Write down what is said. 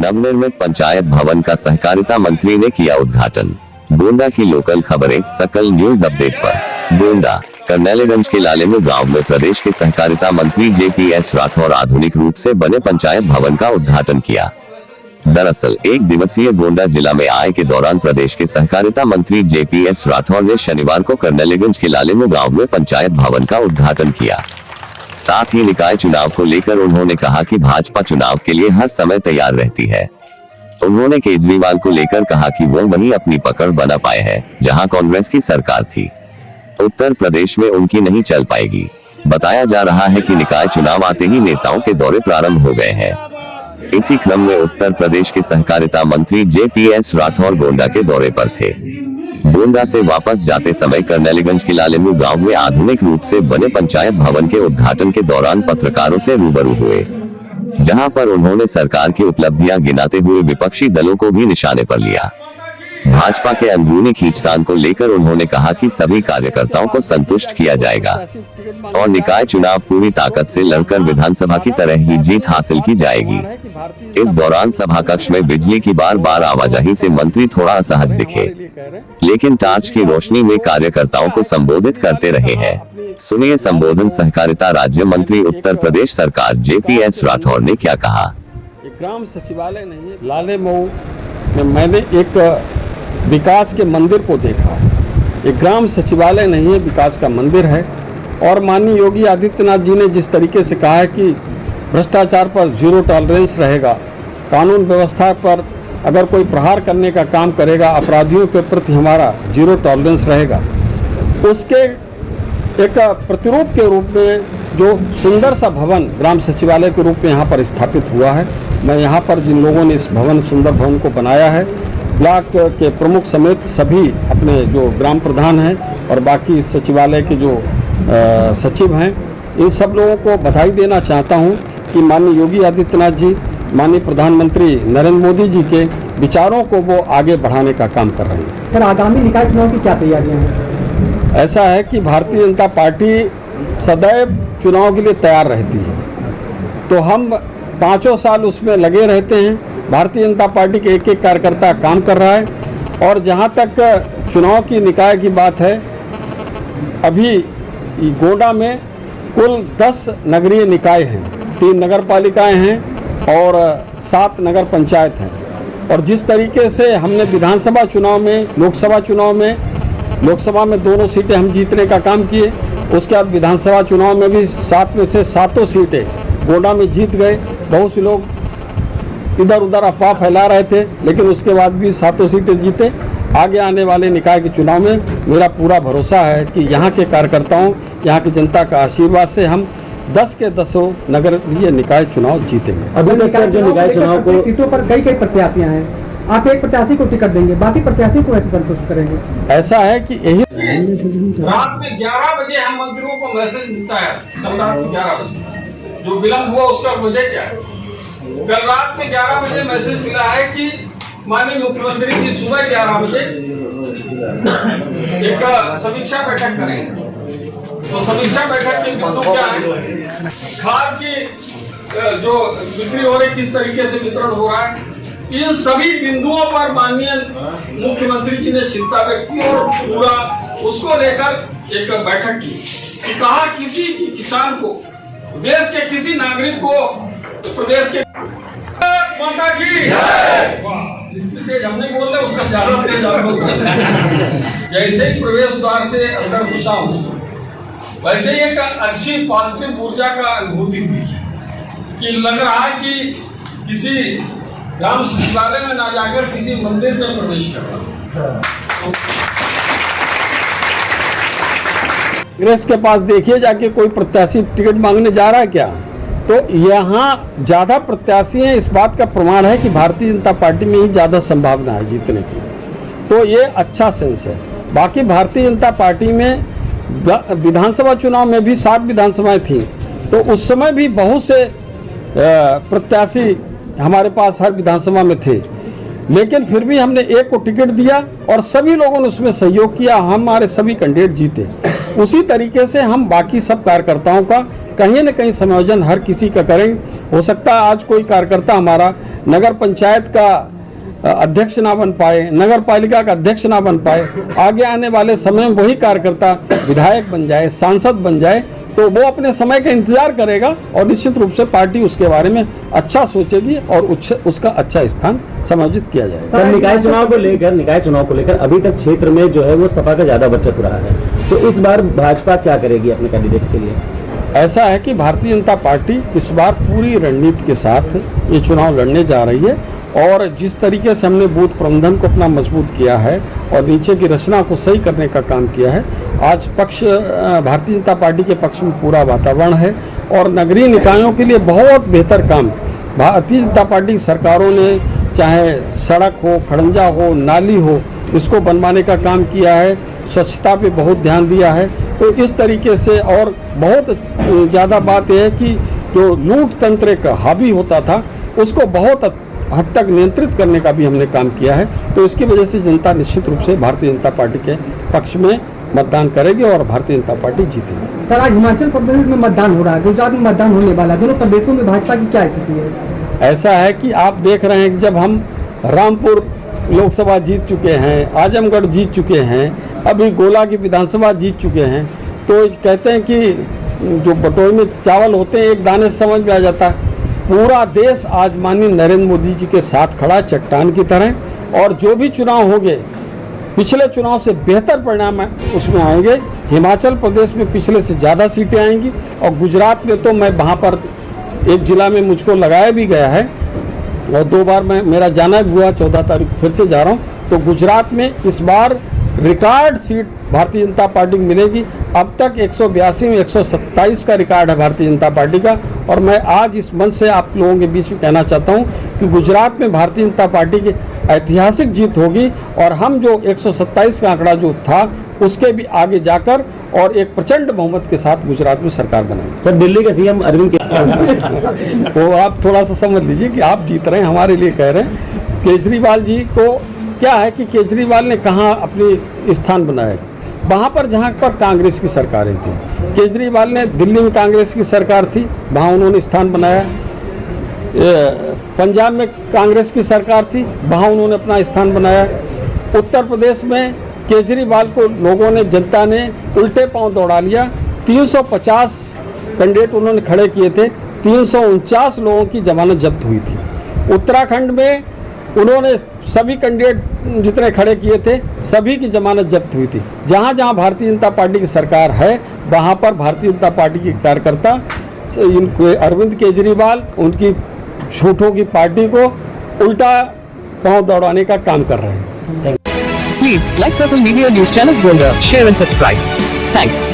नवनिर्मित पंचायत भवन का सहकारिता मंत्री ने किया उद्घाटन। गोंडा की लोकल खबरें सकल न्यूज अपडेट पर। गोंडा करनेलीगंज के लालेमू गांव में प्रदेश के सहकारिता मंत्री JPS राठौर आधुनिक रूप से बने पंचायत भवन का उद्घाटन किया। दरअसल एक दिवसीय गोंडा जिला में आए के दौरान प्रदेश के सहकारिता मंत्री JPS राठौर ने शनिवार को करनेलीगंज के लालेमू गांव में पंचायत भवन का उद्घाटन किया। साथ ही निकाय चुनाव को लेकर उन्होंने कहा कि भाजपा चुनाव के लिए हर समय तैयार रहती है। उन्होंने केजरीवाल को लेकर कहा कि वो वही अपनी पकड़ बना पाए हैं जहां कांग्रेस की सरकार थी। उत्तर प्रदेश में उनकी नहीं चल पाएगी। बताया जा रहा है कि निकाय चुनाव आते ही नेताओं के दौरे प्रारंभ हो गए हैं। इसी क्रम में उत्तर प्रदेश के सहकारिता मंत्री JPS राठौर गोंडा के दौरे पर थे। गोंडा से वापस जाते समय करनेलीगंज के लालेमू गांव में आधुनिक रूप से बने पंचायत भवन के उद्घाटन के दौरान पत्रकारों से रूबरू हुए, जहां पर उन्होंने सरकार की उपलब्धियां गिनाते हुए विपक्षी दलों को भी निशाने पर लिया। भाजपा के अंदरूनी खींचतान को लेकर उन्होंने कहा कि सभी कार्यकर्ताओं को संतुष्ट किया जाएगा और निकाय चुनाव पूरी ताकत से लड़कर विधानसभा की तरह ही जीत हासिल की जाएगी। इस दौरान सभा कक्ष में बिजली की बार आवाजाही से मंत्री थोड़ा असहज दिखे, लेकिन टार्च की रोशनी में कार्यकर्ताओं को संबोधित करते रहे हैं। सुनिए संबोधन सहकारिता राज्य मंत्री उत्तर प्रदेश सरकार JPS राठौर ने क्या कहा। ग्राम सचिवालय नहीं है, लालेमऊ में मैंने एक विकास के मंदिर को देखा। एक ग्राम सचिवालय नहीं है, विकास का मंदिर है। और माननीय योगी आदित्यनाथ जी ने जिस तरीके से कहा है कि भ्रष्टाचार पर जीरो टॉलरेंस रहेगा, कानून व्यवस्था पर अगर कोई प्रहार करने का काम करेगा, अपराधियों के प्रति हमारा जीरो टॉलरेंस रहेगा, उसके एक प्रतिरूप के रूप में जो सुंदर सा भवन ग्राम सचिवालय के रूप में यहाँ पर स्थापित हुआ है। मैं यहाँ पर जिन लोगों ने इस सुंदर भवन को बनाया है, ब्लॉक के प्रमुख समेत सभी अपने जो ग्राम प्रधान हैं और बाकी सचिवालय के जो सचिव हैं, इन सब लोगों को बधाई देना चाहता हूं कि माननीय योगी आदित्यनाथ जी, माननीय प्रधानमंत्री नरेंद्र मोदी जी के विचारों को वो आगे बढ़ाने का काम कर रहे हैं। सर, आगामी निकाय चुनाव की क्या तैयारियां हैं? ऐसा है कि भारतीय जनता पार्टी सदैव चुनाव के लिए तैयार रहती है, तो हम 5 साल उसमें लगे रहते हैं। भारतीय जनता पार्टी के एक कार्यकर्ता काम कर रहा है। और जहां तक चुनाव की निकाय की बात है, अभी गोंडा में कुल 10 नगरीय निकाय हैं, 3 नगर पालिकाएँ हैं और 7 नगर पंचायत हैं। और जिस तरीके से हमने विधानसभा चुनाव में, लोकसभा में दोनों सीटें हम जीतने का काम किए, उसके बाद विधानसभा चुनाव में भी 7 में से 7 सीटें गोंडा में जीत गए। बहुत से लोग इधर उधर अफवाह फैला रहे थे, लेकिन उसके बाद भी 7 सीटें जीते। आगे आने वाले निकाय के चुनाव में मेरा पूरा भरोसा है कि यहाँ के कार्यकर्ताओं, यहाँ की जनता का आशीर्वाद से हम 10 के 10 नगरीय निकाय चुनाव जीतेंगे। अभी तक सर जो निकाय चुनाव को सीटों पर कई प्रत्याशियां हैं, आप एक प्रत्याशी को टिकट देंगे, बाकी प्रत्याशी को ऐसे संतुष्ट करेंगे? ऐसा है कि यही रात में 11 बजे हम मंत्रियों को मैसेज मिलता है, कल रात में 11 बजे जो विलम्ब हुआ उसका वजह क्या है? कल रात में 11 बजे मैसेज मिला है कि माननीय मुख्यमंत्री जी सुबह 11 बजे एक समीक्षा बैठक करेंगे। तो समीक्षा बैठक के बिंदु क्या है? खाद की जो बिक्री हो रही, किस तरीके से वितरण हो रहा है, इन सभी बिंदुओं पर माननीय मुख्यमंत्री जी ने चिंता व्यक्त की और पूरा उसको लेकर एक बैठक की कि कहा किसी किसान को, देश के किसी नागरिक को, प्रदेश के माता की हम नहीं बोल रहे, उससे ज्यादा तेज आप लोग। जैसे ही प्रवेश द्वार से अंदर घुसा हूं, वैसे ही एक अच्छी पॉजिटिव ऊर्जा का अनुभूति हुई कि लग रहा है कि किसी ग्राम सचिवालय में ना जाकर किसी मंदिर में प्रवेश कर रहा। कांग्रेस के पास देखिए जाके कोई प्रत्याशी टिकट मांगने जा रहा है क्या? तो यहाँ ज़्यादा प्रत्याशी हैं, इस बात का प्रमाण है कि भारतीय जनता पार्टी में ही ज़्यादा संभावना है जीतने की। तो ये अच्छा सेंस है। बाकी भारतीय जनता पार्टी में विधानसभा चुनाव में भी 7 विधानसभाएं थी, तो उस समय भी बहुत से प्रत्याशी हमारे पास हर विधानसभा में थे, लेकिन फिर भी हमने एक को टिकट दिया और सभी लोगों ने उसमें सहयोग किया। हमारे सभी कैंडिडेट जीते। उसी तरीके से हम बाकी सब कार्यकर्ताओं का कहीं न कहीं संयोजन हर किसी का करेंगे। हो सकता है आज कोई कार्यकर्ता हमारा नगर पंचायत का अध्यक्ष ना बन पाए, नगर पालिका का अध्यक्ष ना बन पाए, आगे आने वाले समय में वही कार्यकर्ता विधायक बन जाए, सांसद बन जाए, तो वो अपने समय का इंतजार करेगा और निश्चित रूप से पार्टी उसके बारे में अच्छा सोचेगी और उसका अच्छा स्थान समायोजित किया जाएगा। सर, निकाय चुनाव को लेकर अभी तक क्षेत्र में जो है वो सपा का ज्यादा वर्चस्व रहा है, तो इस बार भाजपा क्या करेगी अपने कैंडिडेट्स के लिए? ऐसा है कि भारतीय जनता पार्टी इस बार पूरी रणनीति के साथ ये चुनाव लड़ने जा रही है और जिस तरीके से हमने बूथ प्रबंधन को अपना मजबूत किया है और नीचे की रचना को सही करने का काम किया है, आज भारतीय जनता पार्टी के पक्ष में पूरा वातावरण है और नगरीय निकायों के लिए बहुत बेहतर काम भारतीय जनता पार्टी की सरकारों ने, चाहे सड़क हो, खड़ंजा हो, नाली हो, इसको बनवाने का काम किया है, स्वच्छता पे बहुत ध्यान दिया है। तो इस तरीके से और बहुत ज़्यादा बात यह है कि जो लूट तंत्र का हावी होता था उसको बहुत हद तक नियंत्रित करने का भी हमने काम किया है। तो इसकी वजह से जनता निश्चित रूप से भारतीय जनता पार्टी के पक्ष में मतदान करेगी और भारतीय जनता पार्टी जीतेगी। सर, आज हिमाचल प्रदेश में मतदान हो रहा है, गुजरात में मतदान होने वाला है, दोनों प्रदेशों में भाजपा की क्या स्थिति है? ऐसा है कि आप देख रहे हैं कि जब हम रामपुर लोकसभा जीत चुके हैं, आजमगढ़ जीत चुके हैं, अभी गोला की विधानसभा जीत चुके हैं, तो कहते हैं कि जो बटोरे में चावल होते हैं एक दाने से समझ में आ जाता है। पूरा देश आज माननीय नरेंद्र मोदी जी के साथ खड़ा चट्टान की तरह और जो भी चुनाव होंगे पिछले चुनाव से बेहतर परिणाम उसमें आएंगे। हिमाचल प्रदेश में पिछले से ज़्यादा सीटें आएंगी और गुजरात में तो मैं वहाँ पर एक जिला में मुझको लगाया भी गया है और 2 बार मेरा जाना हुआ, 14 तारीख फिर से जा रहा हूँ। तो गुजरात में इस बार record seat Bharatiya Janata party को मिलेगी। अब तक 182 में 127 का रिकॉर्ड है भारतीय जनता पार्टी का और मैं आज इस मंच से आप लोगों के बीच में कहना चाहता हूं कि गुजरात में भारतीय जनता पार्टी की ऐतिहासिक जीत होगी और हम जो 127 का आंकड़ा जो था उसके भी आगे जाकर और एक प्रचंड बहुमत के साथ गुजरात में सरकार बनाएंगे। सर, दिल्ली के सीएम अरविंद केजरीवाल वो आप थोड़ा सा समझ लीजिए कि आप जीत रहे हैं, हमारे लिए कह रहे हैं। केजरीवाल जी को क्या है कि केजरीवाल ने कहाँ अपनी स्थान बनाया, वहाँ पर जहाँ पर कांग्रेस की सरकारें थी। केजरीवाल ने दिल्ली में कांग्रेस की सरकार थी, वहाँ उन्होंने स्थान बनाया। पंजाब में कांग्रेस की सरकार थी, वहाँ उन्होंने अपना स्थान बनाया। उत्तर प्रदेश में केजरीवाल को लोगों ने, जनता ने उल्टे पांव दौड़ा लिया। 350 कैंडिडेट उन्होंने खड़े किए थे, 349 लोगों की जमानत जब्त हुई थी। उत्तराखंड में उन्होंने सभी कैंडिडेट जितने खड़े किए थे सभी की जमानत जब्त हुई थी। जहाँ जहाँ भारतीय जनता पार्टी की सरकार है वहाँ पर भारतीय जनता पार्टी के कार्यकर्ता इनको अरविंद केजरीवाल उनकी झूठों की पार्टी को उल्टा पांव दौड़ाने का काम कर रहे हैं। Please like Circle Media News channel Gonda, share and subscribe. Thanks.